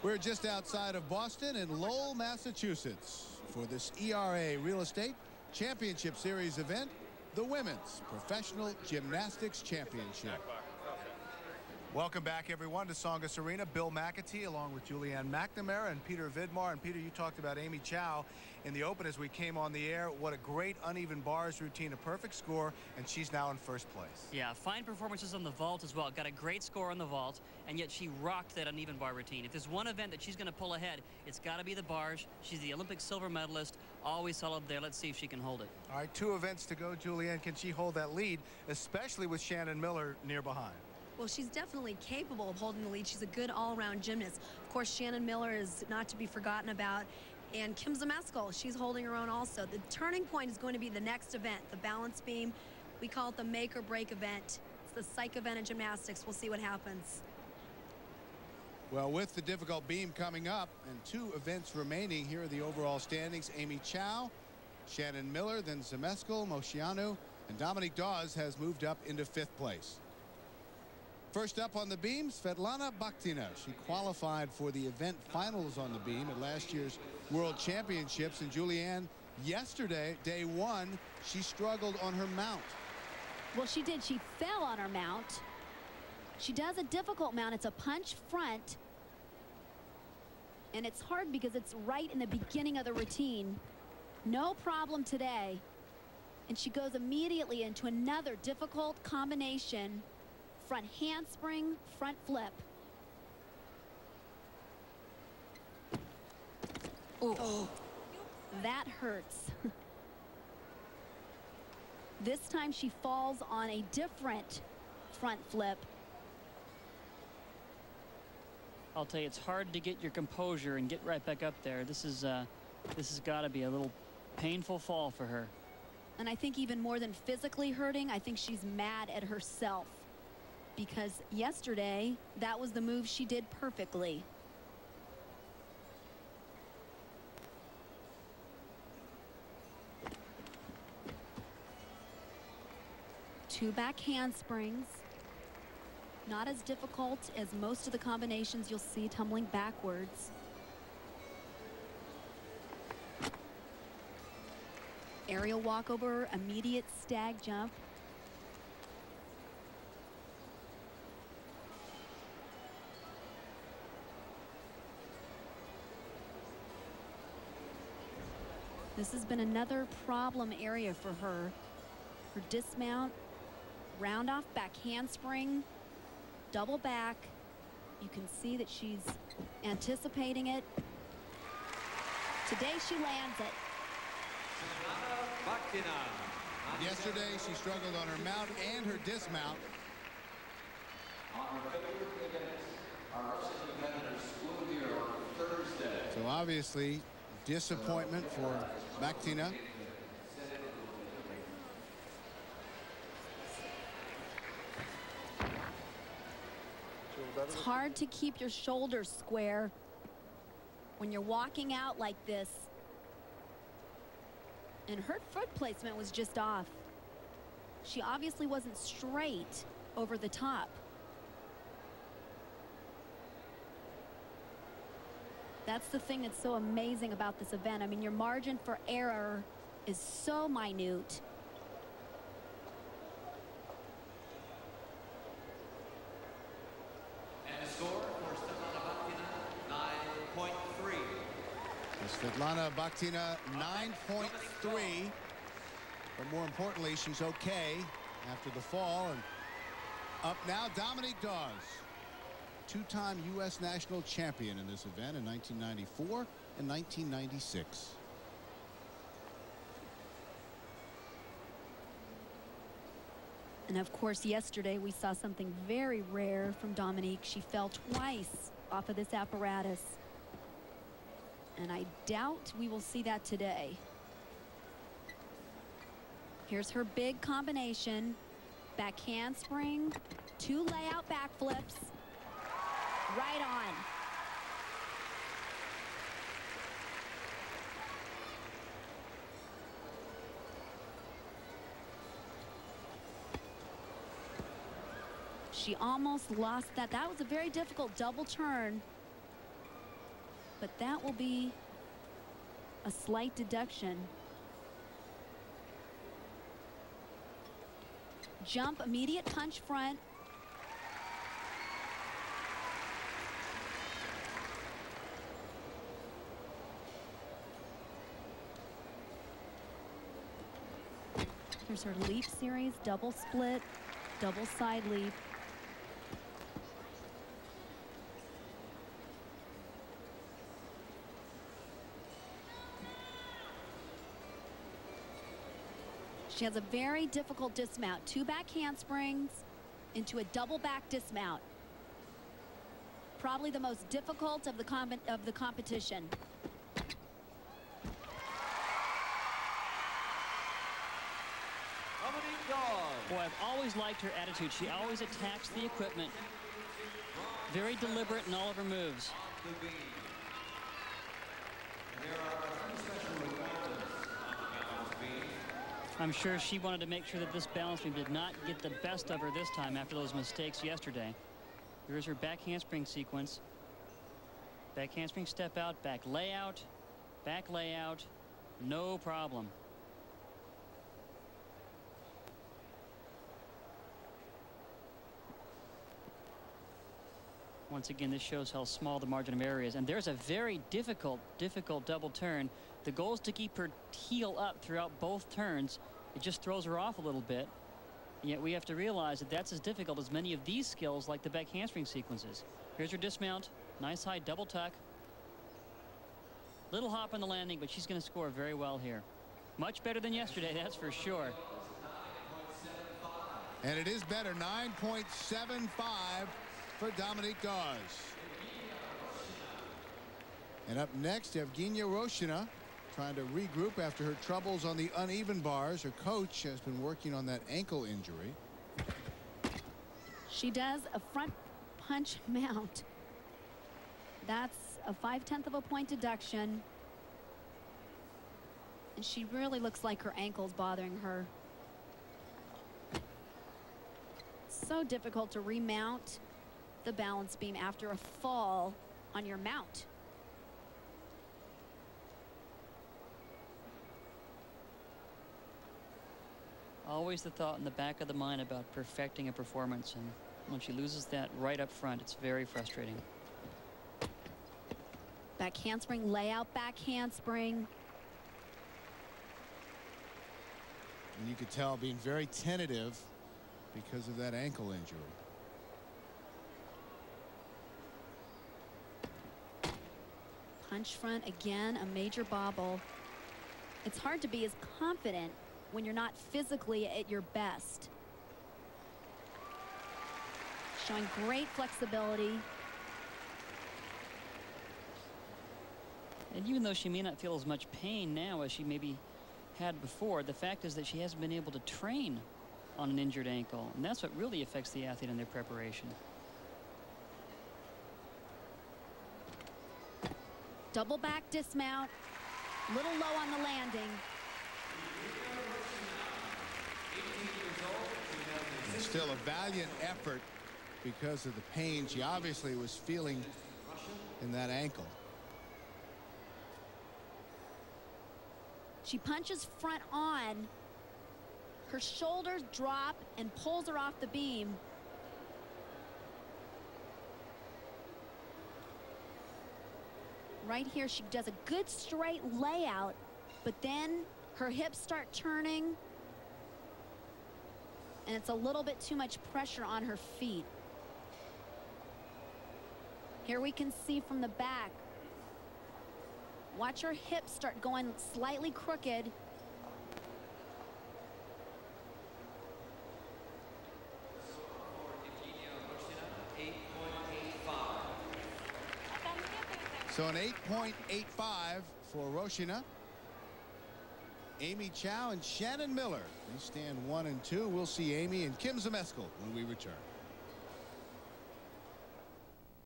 We're just outside of Boston in Lowell, Massachusetts for this ERA Real Estate Championship Series event, the Women's Professional Gymnastics Championship. Welcome back, everyone, to Tsongas Arena. Bill McAtee along with Julianne McNamara and Peter Vidmar. And Peter, you talked about Amy Chow in the open as we came on the air. What a great uneven bars routine, a perfect score, and she's now in first place. Yeah, fine performances on the vault as well. Got a great score on the vault, and yet she rocked that uneven bar routine. If there's one event that she's going to pull ahead, it's got to be the bars. She's the Olympic silver medalist, always solid there. Let's see if she can hold it. All right, 2 events to go, Julianne. Can she hold that lead, especially with Shannon Miller near behind? Well, she's definitely capable of holding the lead. She's a good all-around gymnast. Of course, Shannon Miller is not to be forgotten about. And Kim Zmeskal, she's holding her own also. The turning point is going to be the next event, the balance beam. We call it the make or break event. It's the psych event in gymnastics. We'll see what happens. Well, with the difficult beam coming up and 2 events remaining, here are the overall standings. Amy Chow, Shannon Miller, then Zmeskal, Moceanu, and Dominique Dawes has moved up into 5th place. First up on the beam, Svetlana Bachtina. She qualified for the event finals on the beam at last year's World Championships. And Julianne, yesterday, day 1, she struggled on her mount. Well, she did. She fell on her mount. She does a difficult mount. It's a punch front. And it's hard because it's right in the beginning of the routine. No problem today. And she goes immediately into another difficult combination. Front handspring, front flip. Oh, that hurts. This time she falls on a different front flip. I'll tell you, it's hard to get your composure and get right back up there. This has got to be a little painful fall for her. And I think even more than physically hurting, I think she's mad at herself. Because yesterday, that was the move she did perfectly. Two back handsprings. Not as difficult as most of the combinations you'll see tumbling backwards. Aerial walkover, immediate stag jump. This has been another problem area for her. Her dismount, round off back handspring, double back. You can see that she's anticipating it. Today she lands it. Yesterday she struggled on her mount and her dismount. So obviously disappointment for Bachtina. It's hard to keep your shoulders square when you're walking out like this. And her foot placement was just off. She obviously wasn't straight over the top. That's the thing that's so amazing about this event. I mean, your margin for error is so minute. And the score for Svetlana Bachtina, 9.3. Svetlana Bachtina, 9.3. But more importantly, she's okay after the fall. And up now, Dominique Dawes. 2-time U.S. national champion in this event in 1994 and 1996. And of course, yesterday we saw something very rare from Dominique. She fell twice off of this apparatus. And I doubt we will see that today. Here's her big combination. Back handspring, 2 layout back flips. Right on. She almost lost that. That was a very difficult double turn. but that will be a slight deduction. Jump, immediate punch front. Here's her leap series, double split, double side leap. She has a very difficult dismount. 2 back handsprings into a double back dismount. Probably the most difficult of the competition. Dominique Dawes. Boy, I've always liked her attitude. She always attacks the equipment. Very deliberate in all of her moves. BB. There are 3 special requirements on the balance beam. I'm sure she wanted to make sure that this balance beam did not get the best of her this time after those mistakes yesterday. Here's her back handspring sequence. Back handspring step out, back layout, no problem. Once again, this shows how small the margin of error is. And there's a very difficult double turn. The goal is to keep her heel up throughout both turns. It just throws her off a little bit. And yet we have to realize that that's as difficult as many of these skills, like the back handspring sequences. Here's her dismount. Nice high double tuck. Little hop on the landing, but she's going to score very well here. Much better than yesterday, that's for sure. And it is better, 9.75 for Dominique Dawes. And up next, Yevgenia Rosghina trying to regroup after her troubles on the uneven bars. Her coach has been working on that ankle injury. She does a front punch mount. That's a 0.5 of a point deduction. And she really looks like her ankle's bothering her. So difficult to remount the balance beam after a fall on your mount. Always the thought in the back of the mind about perfecting a performance, and when she loses that right up front, it's very frustrating. Back handspring layout, back handspring. And you could tell being very tentative because of that ankle injury. Punch front again, a major bobble. It's hard to be as confident when you're not physically at your best. Showing great flexibility. And even though she may not feel as much pain now as she maybe had before, the fact is that she hasn't been able to train on an injured ankle, and that's what really affects the athlete in their preparation. Double back dismount, little low on the landing. And still a valiant effort because of the pain she obviously was feeling in that ankle. She punches front on. Her shoulders drop and pulls her off the beam. Right here, she does a good straight layout, but then her hips start turning, and it's a little bit too much pressure on her feet. Here we can see from the back. Watch her hips start going slightly crooked. So an 8.85 for Rosghina. Amy Chow and Shannon Miller. They stand 1 and 2. We'll see Amy and Kim Zmeskal when we return.